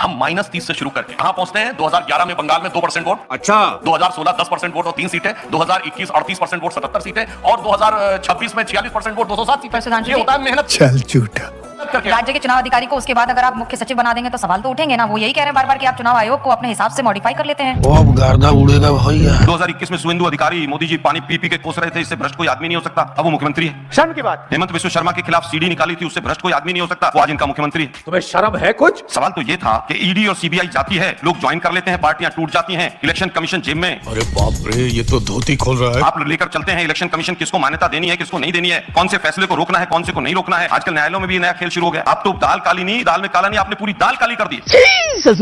हम -30 से शुरू करके कहां पहुंचते हैं? 2011 में बंगाल में 2% वोट, अच्छा 2016 10% वोट और 3 सीटें, 2021 38% वोट 77 सीटें और 2026 में 46% वोट 207 सीटें। ये होता है मेहनत चल झूठा। करके। राज्य के चुनाव अधिकारी को उसके बाद अगर आप मुख्य सचिव बना देंगे तो सवाल तो उठेंगे ना। वो यही कह रहे हैं बार बार कि आप चुनाव आयोग को अपने हिसाब से मॉडिफाई कर लेते हैं। अब गर्दा उड़ेगा भैया। 2021 में सुवेंदु अधिकारी मोदी जी पानी पी के कोस रहे थे, इससे भ्रष्ट कोई आदमी नहीं हो सकता, अब वो मुख्यमंत्री है। शर्म की बात। हेमंत विश्व शर्मा के खिलाफ सीडी निकाली थी, उससे भ्रष्ट कोई आदमी नहीं हो सकता, वो आज इनका मुख्यमंत्री है। तुम्हें शर्म है कुछ? सवाल तो ये था कि ईडी और सीबीआई जाती है, लोग ज्वाइन कर लेते हैं, पार्टियां टूट जाती हैं, इलेक्शन कमीशन जेब में। अरे बाप रे, ये तो धोती खोल रहा है। आप लेकर चलते हैं इलेक्शन कमीशन किसको मान्यता देनी है, किसको नहीं देनी है, कौन से फैसले को रोकना है, कौन से को नहीं रोकना है। आजकल न्यायालयों में भी नया खेल शुरू हो गया। आप तो दाल काली नहीं, दाल में काला नहीं, आपने पूरी दाल काली कर दी।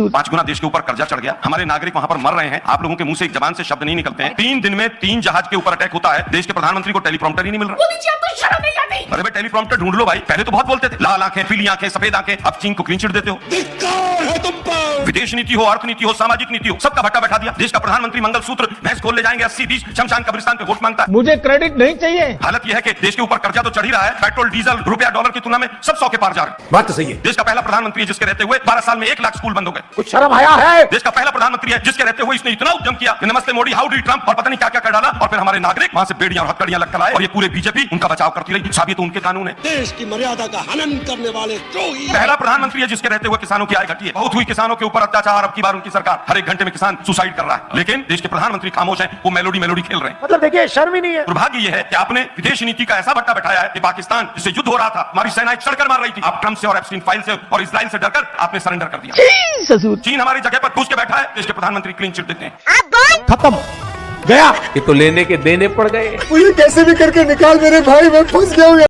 5 गुना देश के ऊपर कर्जा चढ़ गया, हमारे नागरिक वहां पर मर रहे हैं, आप लोगों के मुंह से एक जबान से शब्द नहीं निकलते हैं। 3 दिन में 3 जहाज के ऊपर अटैक होता है, देश के प्रधानमंत्री को टेलीप्रॉम्प्टर ही नहीं मिल रहा। शर्म नहीं आती। अरे भाई टेलीप्रॉम्प्टर ढूंढ लो भाई, पहले तो बहुत बोलते थे लाल आंखें, पीली आंखें, सफेद आंखें, अब चीन को क्लीन चिट देते हो। विदेश नीति हो, अर्थनीति हो, सामाजिक नीति हो, सबका भट्टा बैठा दिया। देश का प्रधानमंत्री मंगलसूत्र भैंस खोल ले जाएंगे 80-20 शमशान कब्रिस्तान पे वोट मांगता है। मुझे क्रेडिट नहीं चाहिए। हालत यह है कि देश के ऊपर कर्जा तो चढ़ ही रहा है, पेट्रोल डीजल रुपया डॉलर की तुलना में सब 100 के पार जा रहे हैं। बात तो सही है। देश का पहला प्रधानमंत्री है जिसके रहते हुए 12 साल में 1 लाख स्कूल बंद हो गए। कुछ शर्म आया है? देश का पहला प्रधानमंत्री है जिसके रहते हुए इसने इतना उद्यम किया कि नमस्ते मोदी, हाउ डी ट्रम्प और पता नहीं क्या क्या कर डाला, और फिर हमारे नागरिक वहां से बेड़ियां और हथकड़ियां लटक लाए और ये पूरे बीजेपी उनका बचाव करती रही। साबित तो उनके कानून है। देश की मर्यादा का हनन करने वाले द्रोही। पहला प्रधानमंत्री है जिसके रहते हुए किसानों की आय घटी है, बहुत हुई किसानों के ऊपर अत्याचार, अब की बार उनकी सरकार हर एक घंटे में किसान सुसाइड कर रहा है, लेकिन देश के प्रधानमंत्री खामोश हैं, वो मेलोडी खेल रहे हैं। मतलब देखिए शर्म ही नहीं है। दुर्भाग्य यह है कि आपने विदेश नीति का ऐसा भट्टा बैठाया है कि पाकिस्तान जिससे युद्ध हो रहा था, हमारी सेनाएं चढ़कर मार रही थी, आप ट्रम्प से और एप्स्टीन फाइल से और इजराइल से डरकर आपने सरेंडर कर दिया। चीन हमारी जगह पर घुस के बैठा है, देश के प्रधानमंत्री क्लीन चिट देते हैं। खत्म गया। ये तो लेने के देने पड़ गए। मुझे कैसे भी करके निकाल मेरे भाई, मैं फंस गया हूँ।